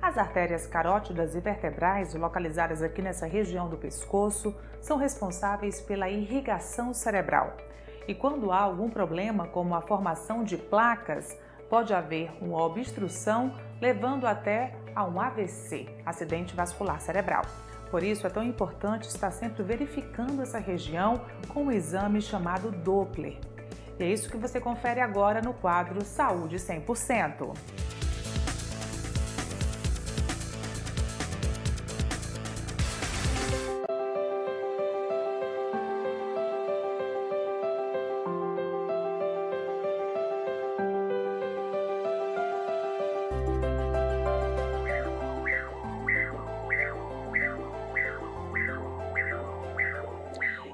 As artérias carótidas e vertebrais, localizadas aqui nessa região do pescoço, são responsáveis pela irrigação cerebral. E quando há algum problema, como a formação de placas, pode haver uma obstrução, levando até a um AVC, acidente vascular cerebral. Por isso é tão importante estar sempre verificando essa região com um exame chamado Doppler. E é isso que você confere agora no quadro Saúde 100%.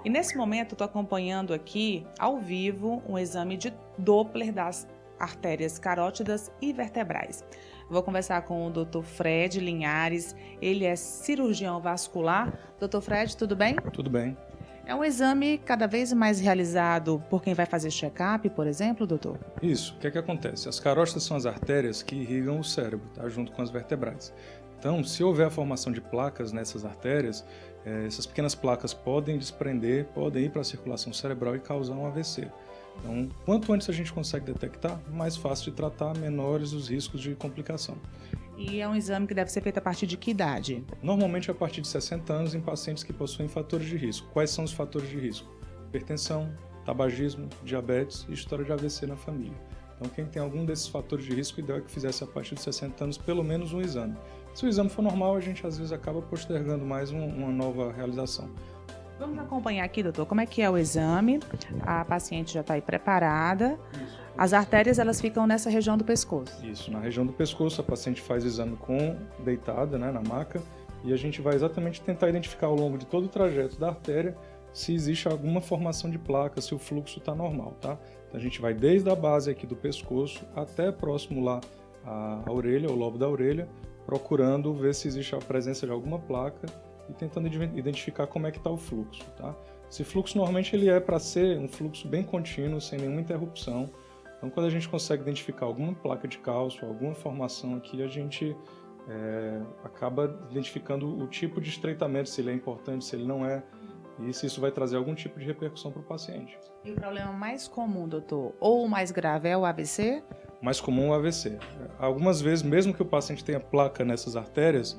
E nesse momento estou acompanhando aqui, ao vivo, um exame de Doppler das artérias carótidas e vertebrais. Vou conversar com o Dr. Fred Linhares, ele é cirurgião vascular. Dr. Fred, tudo bem? Tudo bem. É um exame cada vez mais realizado por quem vai fazer check-up, por exemplo, doutor? Isso. O que é que acontece? As carótidas são as artérias que irrigam o cérebro, tá? Junto com as vertebrais. Então, se houver a formação de placas nessas artérias, essas pequenas placas podem desprender, podem ir para a circulação cerebral e causar um AVC. Então, quanto antes a gente consegue detectar, mais fácil de tratar, menores os riscos de complicação. E é um exame que deve ser feito a partir de que idade? Normalmente a partir de 60 anos em pacientes que possuem fatores de risco. Quais são os fatores de risco? Hipertensão, tabagismo, diabetes e história de AVC na família. Então, quem tem algum desses fatores de risco, o ideal é que fizesse a partir de 60 anos pelo menos um exame. Se o exame for normal, a gente às vezes acaba postergando mais uma nova realização. Vamos acompanhar aqui, doutor, como é que é o exame. A paciente já está aí preparada. Isso. As artérias, elas ficam nessa região do pescoço. Isso, na região do pescoço, a paciente faz o exame deitada, né, na maca, e a gente vai exatamente tentar identificar ao longo de todo o trajeto da artéria se existe alguma formação de placa, se o fluxo está normal, tá? Então a gente vai desde a base aqui do pescoço até próximo lá à orelha, o lobo da orelha, procurando ver se existe a presença de alguma placa e tentando identificar como é que está o fluxo, tá? Esse fluxo normalmente ele é para ser um fluxo bem contínuo, sem nenhuma interrupção. Então quando a gente consegue identificar alguma placa de cálcio, alguma formação aqui, a gente acaba identificando o tipo de estreitamento, se ele é importante, se ele não é, e se isso vai trazer algum tipo de repercussão para o paciente. E o problema mais comum, doutor, ou o mais grave é o AVC? Mais comum é o AVC. Algumas vezes, mesmo que o paciente tenha placa nessas artérias,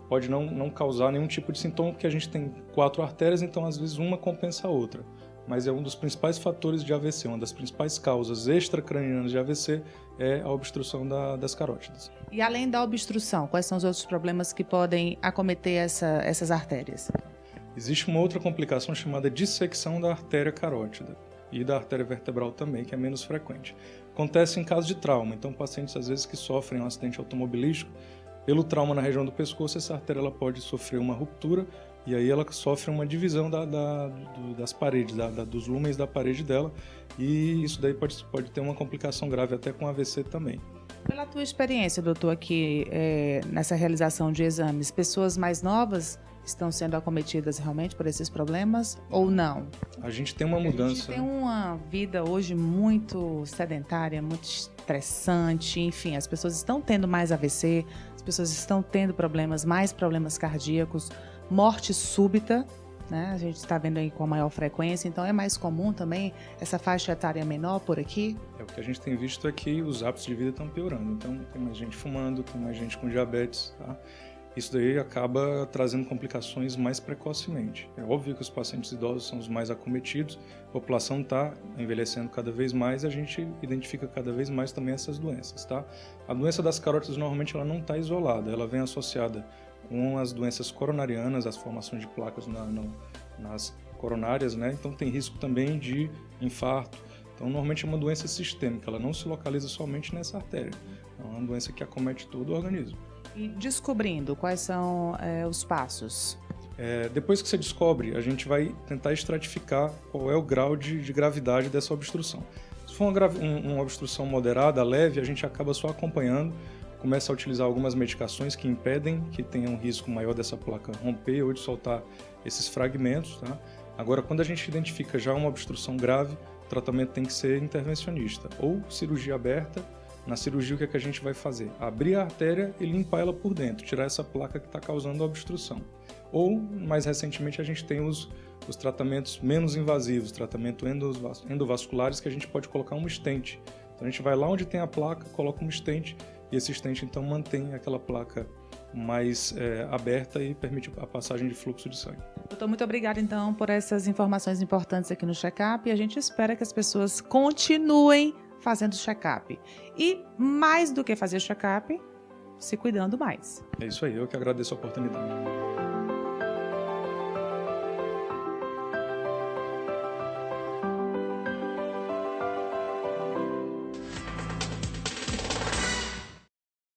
pode não causar nenhum tipo de sintoma, porque a gente tem 4 artérias, então às vezes uma compensa a outra. Mas é um dos principais fatores de AVC, uma das principais causas extracranianas de AVC é a obstrução das carótidas. E além da obstrução, quais são os outros problemas que podem acometer essas artérias? Existe uma outra complicação chamada dissecção da artéria carótida e da artéria vertebral também, que é menos frequente. Acontece em caso de trauma, então pacientes às vezes que sofrem um acidente automobilístico, pelo trauma na região do pescoço, essa artéria ela pode sofrer uma ruptura e aí ela sofre uma divisão das paredes, dos lúmens da parede dela, e isso daí pode ter uma complicação grave até com AVC também. Pela tua experiência, doutor, aqui nessa realização de exames, pessoas mais novas estão sendo acometidas realmente por esses problemas ou não? A gente tem uma mudança. A gente tem uma vida hoje muito sedentária, muito estressante, enfim, as pessoas estão tendo mais AVC, as pessoas estão tendo mais problemas cardíacos, morte súbita, né? A gente está vendo aí com a maior frequência, então é mais comum também essa faixa etária menor por aqui? O que a gente tem visto é que os hábitos de vida estão piorando, então tem mais gente fumando, tem mais gente com diabetes, tá? Isso daí acaba trazendo complicações mais precocemente. É óbvio que os pacientes idosos são os mais acometidos, a população está envelhecendo cada vez mais e a gente identifica cada vez mais também essas doenças, tá? A doença das carótidas normalmente ela não está isolada, ela vem associada com as doenças coronarianas, as formações de placas nas coronárias, né? Então tem risco também de infarto. Então normalmente é uma doença sistêmica, ela não se localiza somente nessa artéria, é uma doença que acomete todo o organismo. E descobrindo quais são os passos? Depois que você descobre, a gente vai tentar estratificar qual é o grau de gravidade dessa obstrução. Se for uma obstrução moderada, leve, a gente acaba só acompanhando, começa a utilizar algumas medicações que impedem que tenha um risco maior dessa placa romper ou de soltar esses fragmentos, tá? Agora, quando a gente identifica já uma obstrução grave, o tratamento tem que ser intervencionista, ou cirurgia aberta, Na cirurgia, o que é que a gente vai fazer? Abrir a artéria e limpar ela por dentro, tirar essa placa que está causando a obstrução. Ou, mais recentemente, a gente tem os tratamentos menos invasivos, tratamento endovasculares, que a gente pode colocar um stent. Então, a gente vai lá onde tem a placa, coloca um stent, e esse stent, então, mantém aquela placa mais aberta e permite a passagem de fluxo de sangue. Doutor, muito obrigada, então, por essas informações importantes aqui no check-up, e a gente espera que as pessoas continuem fazendo check-up. E, mais do que fazer check-up, se cuidando mais. É isso aí, eu que agradeço a oportunidade.